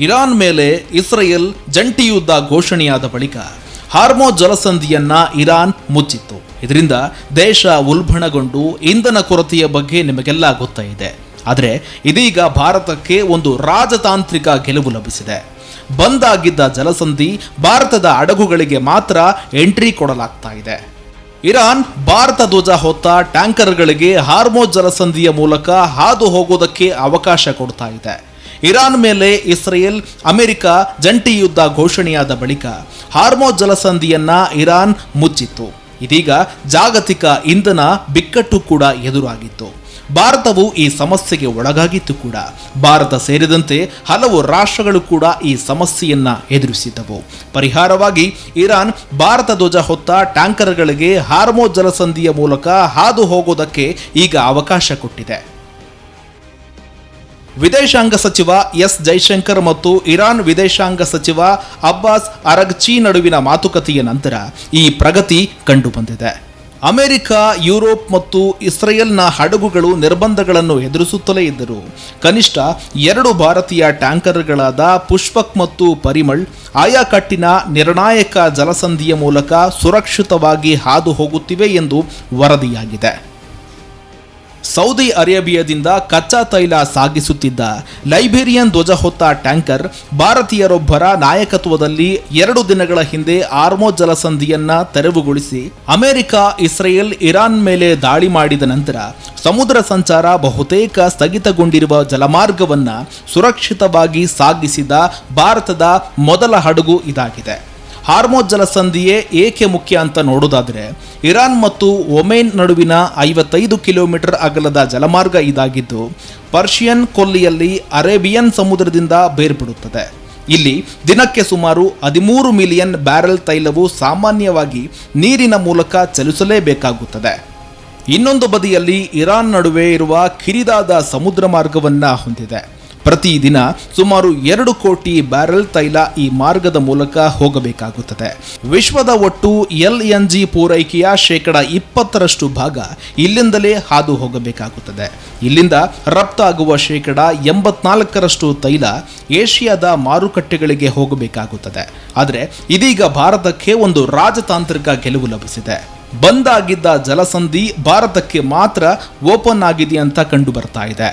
Iran ಮೇಲೆ Israel ಜಂಟಿ ಯುದ್ಧ ಘೋಷಣೆಯಾದ ಬಳಿಕ ಹಾರ್ಮೋಜ್ ಜಲಸಂಧಿಯನ್ನ ಇರಾನ್ ಮುಚ್ಚಿತ್ತು. ಇದರಿಂದ ದೇಶ ಉಲ್ಬಣಗೊಂಡು ಇಂಧನ ಕೊರತೆಯ ಬಗ್ಗೆ ನಿಮಗೆಲ್ಲ ಗೊತ್ತಿದೆ. ಆದರೆ ಇದೀಗ ಭಾರತಕ್ಕೆ ಒಂದು ರಾಜತಾಂತ್ರಿಕ ಗೆಲುವು ಲಭಿಸಿದೆ. ಬಂದ್ ಆಗಿದ್ದ ಜಲಸಂಧಿ ಭಾರತದ ಹಡಗುಗಳಿಗೆ ಮಾತ್ರ ಎಂಟ್ರಿ ಕೊಡಲಾಗ್ತಾ ಇದೆ. ಇರಾನ್ ಭಾರತ ಧ್ವಜ ಹೊತ್ತ ಟ್ಯಾಂಕರ್ಗಳಿಗೆ ಹಾರ್ಮೋಜ್ ಜಲಸಂಧಿಯ ಮೂಲಕ ಹಾದು ಹೋಗೋದಕ್ಕೆ ಅವಕಾಶ ಕೊಡ್ತಾ ಇದೆ. ಇರಾನ್ ಮೇಲೆ ಇಸ್ರೇಲ್ ಅಮೆರಿಕ ಜಂಟಿ ಯುದ್ಧ ಘೋಷಣೆಯಾದ ಬಳಿಕ ಹಾರ್ಮೋಜ್ ಜಲಸಂಧಿಯನ್ನ ಇರಾನ್ ಮುಚ್ಚಿತ್ತು. ಇದೀಗ ಜಾಗತಿಕ ಇಂಧನ ಬಿಕ್ಕಟ್ಟು ಕೂಡ ಎದುರಾಗಿತ್ತು. ಭಾರತವು ಈ ಸಮಸ್ಯೆಗೆ ಒಳಗಾಗಿತ್ತು ಕೂಡ. ಭಾರತ ಸೇರಿದಂತೆ ಹಲವು ರಾಷ್ಟ್ರಗಳು ಕೂಡ ಈ ಸಮಸ್ಯೆಯನ್ನ ಎದುರಿಸಿದ್ದವು. ಪರಿಹಾರವಾಗಿ ಇರಾನ್ ಭಾರತ ಧ್ವಜ ಹೊತ್ತ ಟ್ಯಾಂಕರ್ಗಳಿಗೆ ಹಾರ್ಮೋಜ್ ಜಲಸಂಧಿಯ ಮೂಲಕ ಹಾದು ಹೋಗೋದಕ್ಕೆ ಈಗ ಅವಕಾಶ ಕೊಟ್ಟಿದೆ. ವಿದೇಶಾಂಗ ಸಚಿವ ಎಸ್ ಜೈಶಂಕರ್ ಮತ್ತು ಇರಾನ್ ವಿದೇಶಾಂಗ ಸಚಿವ ಅಬ್ಬಾಸ್ ಅರಗ್ಚಿ ನಡುವಿನ ಮಾತುಕತೆಯ ನಂತರ ಈ ಪ್ರಗತಿ ಕಂಡುಬಂದಿದೆ. ಅಮೆರಿಕ, ಯುರೋಪ್ ಮತ್ತು ಇಸ್ರೇಲ್ನ ಹಡಗುಗಳು ನಿರ್ಬಂಧಗಳನ್ನು ಎದುರಿಸುತ್ತಲೇ ಇದ್ದರು. ಕನಿಷ್ಠ 2 ಭಾರತೀಯ ಟ್ಯಾಂಕರ್ಗಳಾದ ಪುಷ್ಪಕ್ ಮತ್ತು ಪರಿಮಳ್ ಆಯಾಕಟ್ಟಿನ ನಿರ್ಣಾಯಕ ಜಲಸಂಧಿಯ ಮೂಲಕ ಸುರಕ್ಷಿತವಾಗಿ ಹಾದು ಹೋಗುತ್ತಿವೆ ಎಂದು ವರದಿಯಾಗಿದೆ. ಸೌದಿ ಅರೇಬಿಯಾದಿಂದ ಕಚ್ಚಾ ತೈಲ ಸಾಗಿಸುತ್ತಿದ್ದ ಲೈಬೇರಿಯನ್ ಧ್ವಜ ಹೊತ್ತ ಟ್ಯಾಂಕರ್ ಭಾರತೀಯರೊಬ್ಬರ ನಾಯಕತ್ವದಲ್ಲಿ 2 ದಿನಗಳ ಹಿಂದೆ ಹಾರ್ಮೋಜ್ ಜಲಸಂಧಿಯನ್ನ ತೆರವುಗೊಳಿಸಿ ಅಮೆರಿಕ, ಇಸ್ರೇಲ್, ಇರಾನ್ ಮೇಲೆ ದಾಳಿ ಮಾಡಿದ ನಂತರ ಸಮುದ್ರ ಸಂಚಾರ ಬಹುತೇಕ ಸ್ಥಗಿತಗೊಂಡಿರುವ ಜಲಮಾರ್ಗವನ್ನ ಸುರಕ್ಷಿತವಾಗಿ ಸಾಗಿಸಿದ ಭಾರತದ ಮೊದಲ ಹಡಗು ಇದಾಗಿದೆ. ಹಾರ್ಮೋಜ್ ಜಲಸಂಧಿಯೇ ಏಕೆ ಮುಖ್ಯ ಅಂತ ನೋಡೋದಾದರೆ, ಇರಾನ್ ಮತ್ತು ಒಮೆನ್ ನಡುವಿನ 55 ಕಿಲೋಮೀಟರ್ ಅಗಲದ ಜಲಮಾರ್ಗ ಇದಾಗಿದ್ದು ಪರ್ಷಿಯನ್ ಕೊಲ್ಲಿಯಲ್ಲಿ ಅರೇಬಿಯನ್ ಸಮುದ್ರದಿಂದ ಬೇರ್ಪಡುತ್ತದೆ. ಇಲ್ಲಿ ದಿನಕ್ಕೆ ಸುಮಾರು 13 ಮಿಲಿಯನ್ ಬ್ಯಾರೆಲ್ ತೈಲವು ಸಾಮಾನ್ಯವಾಗಿ ನೀರಿನ ಮೂಲಕ ಚಲಿಸಲೇಬೇಕಾಗುತ್ತದೆ. ಇನ್ನೊಂದು ಬದಿಯಲ್ಲಿ ಇರಾನ್ ನಡುವೆ ಇರುವ ಕಿರಿದಾದ ಸಮುದ್ರ ಮಾರ್ಗವನ್ನ ಹೊಂದಿದೆ. ಪ್ರತಿದಿನ ಸುಮಾರು 2 ಕೋಟಿ ಬ್ಯಾರೆಲ್ ತೈಲ ಈ ಮಾರ್ಗದ ಮೂಲಕ ಹೋಗಬೇಕಾಗುತ್ತದೆ. ವಿಶ್ವದ ಒಟ್ಟು LNG ಪೂರೈಕೆಯ 20% ಭಾಗ ಇಲ್ಲಿಂದಲೇ ಹಾದು ಹೋಗಬೇಕಾಗುತ್ತದೆ. ಇಲ್ಲಿಂದ ರಫ್ತಾಗುವ 84% ತೈಲ ಏಷ್ಯಾದ ಮಾರುಕಟ್ಟೆಗಳಿಗೆ ಹೋಗಬೇಕಾಗುತ್ತದೆ. ಆದರೆ ಇದೀಗ ಭಾರತಕ್ಕೆ ಒಂದು ರಾಜತಾಂತ್ರಿಕ ಗೆಲುವು ಲಭಿಸಿದೆ. ಬಂದ್ ಆಗಿದ್ದ ಜಲಸಂಧಿ ಭಾರತಕ್ಕೆ ಮಾತ್ರ ಓಪನ್ ಆಗಿದೆ ಅಂತ ಕಂಡು ಬರ್ತಾ ಇದೆ.